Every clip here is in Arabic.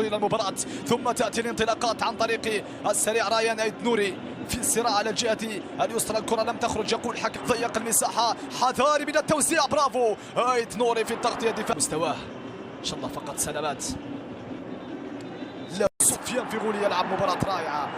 إلى المباراة ثم تأتي الانطلاقات عن طريق السريع رايان أيت نوري في الصراع على الجهة اليسرى. الكرة لم تخرج، يقول الحكم ضيق المساحة، حذاري من التوزيع. برافو أيت نوري في التغطية الدفاع مستواه إن شاء الله فقط سلامات. سفيان فيغولي يلعب مباراة رائعة،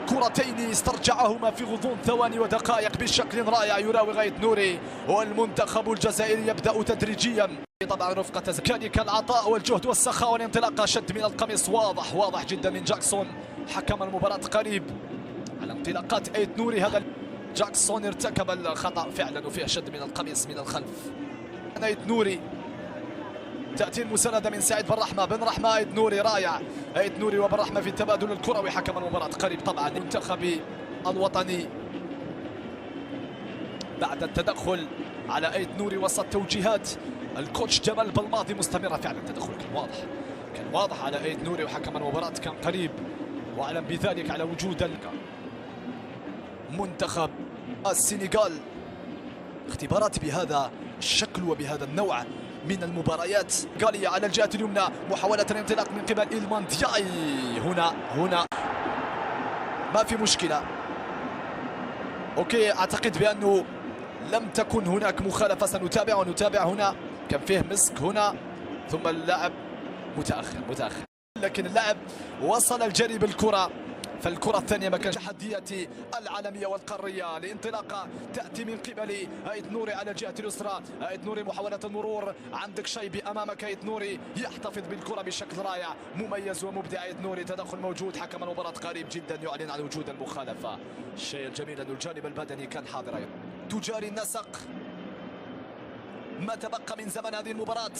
كرتين استرجعهما في غضون ثواني ودقائق بشكل رائع يراوغ أيت نوري، والمنتخب الجزائري يبدأ تدريجيا طبعا رفقة كذلك العطاء والجهد والسخاء والانطلاقة. شد من القميص واضح جدا من جاكسون حكم المباراة قريب على انطلاقات أيت نوري. هذا جاكسون ارتكب الخطأ فعلا وفيه شد من القميص من الخلف. أيت نوري تأتي المساندة من سعيد بن رحمة أيت نوري رائع. أيت نوري وبن رحمة في التبادل الكروي. حكم المباراة قريب طبعا المنتخب الوطني بعد التدخل على أيت نوري وسط توجيهات الكوتش جمال بالماضي مستمرة. فعلا التدخل كان واضح على أيت نوري، وحكم المباراة كان قريب واعلم بذلك على وجود منتخب السنغال. اختبارات بهذا الشكل وبهذا النوع من المباريات. غالية على الجهة اليمنى، محاولة الانطلاق من قبل إلمان دياي. هنا ما في مشكلة. اوكي، اعتقد بأنه لم تكن هناك مخالفة. سنتابع هنا كان فيه مسك هنا، ثم اللاعب متأخر لكن اللاعب وصل الجري بالكرة. فالكرة الثانية ما كانش تحديات العالمية والقارية. الانطلاقة تأتي من قبل أيت نوري على الجهة اليسرى. أيت نوري محاولة المرور، عندك شيبي أمامك. أيت نوري يحتفظ بالكرة بشكل رائع، مميز ومبدع أيت نوري. تدخل موجود، حكم المباراة قريب جدا يعلن عن وجود المخالفة. الشيء الجميل أن الجانب البدني كان حاضر أيضا. تجاري النسق ما تبقى من زمن هذه المباراة